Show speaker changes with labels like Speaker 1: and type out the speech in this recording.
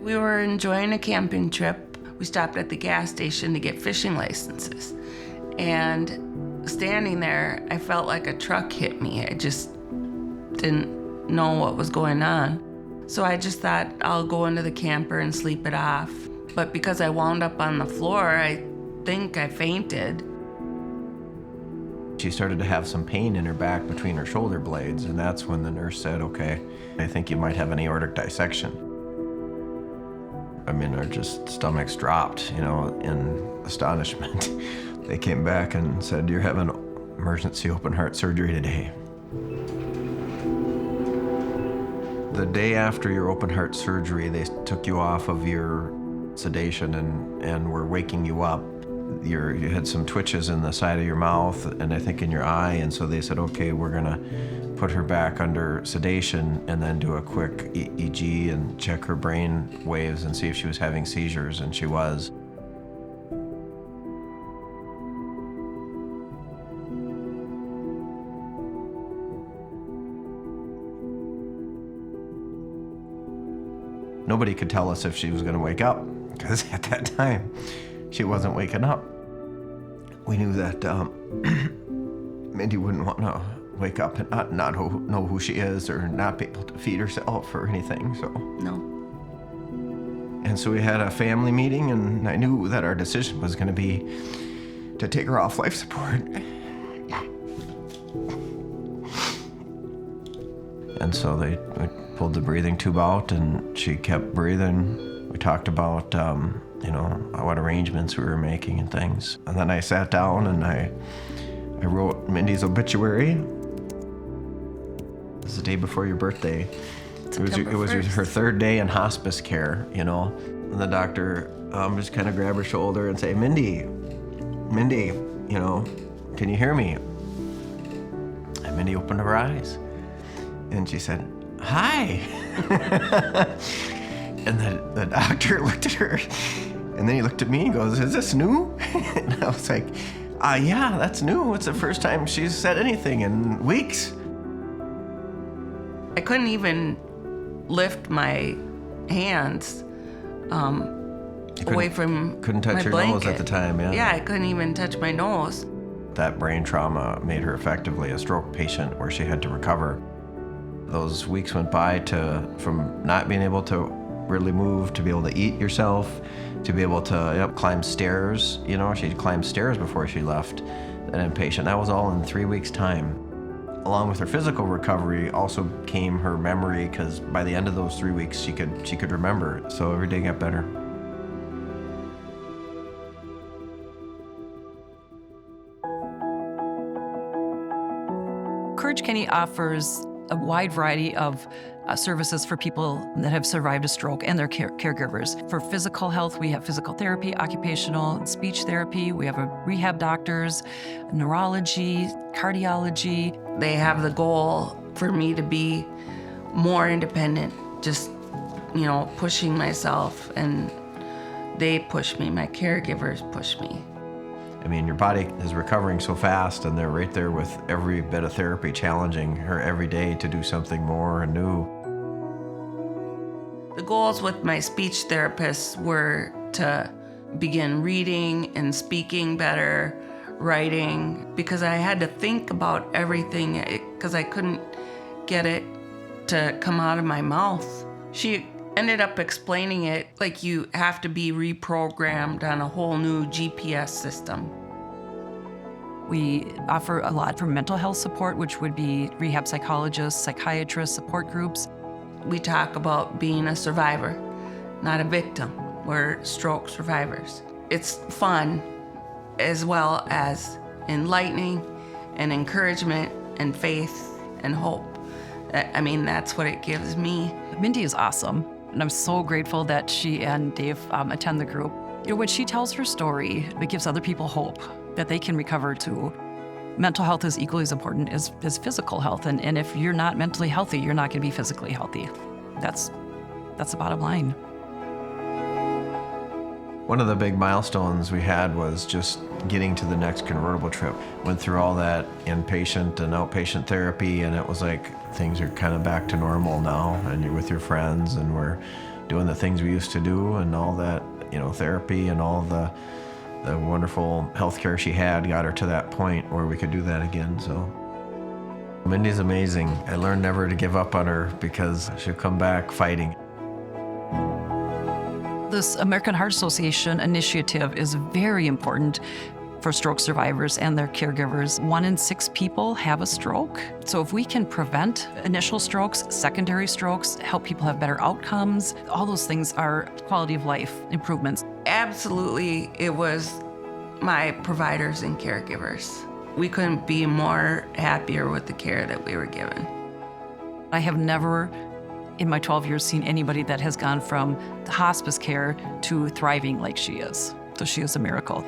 Speaker 1: We were enjoying a camping trip. We stopped at the gas station to get fishing licenses. And standing there, I felt like a truck hit me. I just didn't know what was going on. So I just thought I'll go into the camper and sleep it off. But because I wound up on the floor, I think I fainted.
Speaker 2: She started to have some pain in her back between her shoulder blades, and that's when the nurse said, okay, I think you might have an aortic dissection. I mean, our just stomachs dropped, in astonishment. They came back and said, you're having emergency open heart surgery today. The day after your open heart surgery, they took you off of your sedation and were waking you up. You had some twitches in the side of your mouth and I think in your eye, and so they said, okay, we're gonna put her back under sedation and then do a quick EEG and check her brain waves and see if she was having seizures, and she was. Nobody could tell us if she was gonna wake up, because at that time, she wasn't waking up. We knew that Mindy wouldn't want to wake up and not know who she is or not be able to feed herself or anything, so.
Speaker 1: No.
Speaker 2: And so we had a family meeting, and I knew that our decision was going to be to take her off life support. And so they pulled the breathing tube out, and she kept breathing. We talked about what arrangements we were making and things. And then I sat down and I wrote Mindy's obituary. It was the day before your birthday. It was her third day in hospice care, And the doctor just kind of grabbed her shoulder and say, Mindy, can you hear me? And Mindy opened her eyes and she said, hi. And the doctor looked at her, and then he looked at me and goes, is this new? And I was like, yeah, that's new. It's the first time she's said anything in weeks.
Speaker 1: I couldn't even lift my hands away from
Speaker 2: couldn't touch
Speaker 1: my
Speaker 2: your
Speaker 1: blanket.
Speaker 2: nose at the time, yeah.
Speaker 1: Yeah, I couldn't even touch my nose.
Speaker 2: That brain trauma made her effectively a stroke patient where she had to recover. Those weeks went by from not being able to really move, to be able to eat yourself, to be able to climb stairs. She'd climb stairs before she left an inpatient. That was all in 3 weeks' time. Along with her physical recovery also came her memory, because by the end of those 3 weeks, she could remember. So every day got better.
Speaker 3: Courage Kenny offers a wide variety of services for people that have survived a stroke and their caregivers. For physical health, we have physical therapy, occupational and speech therapy. We have rehab doctors, neurology, cardiology.
Speaker 1: They have the goal for me to be more independent, just, pushing myself, and they push me, my caregivers push me.
Speaker 2: I mean, your body is recovering so fast, and they're right there with every bit of therapy, challenging her every day to do something more and new.
Speaker 1: The goals with my speech therapists were to begin reading and speaking better, writing, because I had to think about everything, because I couldn't get it to come out of my mouth. She ended up explaining it like you have to be reprogrammed on a whole new GPS system.
Speaker 3: We offer a lot for mental health support, which would be rehab psychologists, psychiatrists, support groups.
Speaker 1: We talk about being a survivor, not a victim. We're stroke survivors. It's fun as well as enlightening and encouragement and faith and hope. I mean, that's what it gives me.
Speaker 3: Mindy is awesome, and I'm so grateful that she and Dave attend the group. When she tells her story, it gives other people hope that they can recover too. Mental health is equally as important as physical health, and if you're not mentally healthy, you're not going to be physically healthy. That's the bottom line.
Speaker 2: One of the big milestones we had was just getting to the next convertible trip. Went through all that inpatient and outpatient therapy, and it was like things are kind of back to normal now, and you're with your friends, and we're doing the things we used to do, and all that, therapy and all the wonderful health care she had got her to that point where we could do that again. So Mindy's amazing. I learned never to give up on her because she'll come back fighting.
Speaker 3: This American Heart Association initiative is very important for stroke survivors and their caregivers. 1 in 6 people have a stroke. So if we can prevent initial strokes, secondary strokes, help people have better outcomes, all those things are quality of life improvements.
Speaker 1: Absolutely, it was my providers and caregivers. We couldn't be more happier with the care that we were given.
Speaker 3: I have never in my 12 years seen anybody that has gone from the hospice care to thriving like she is. So she is a miracle.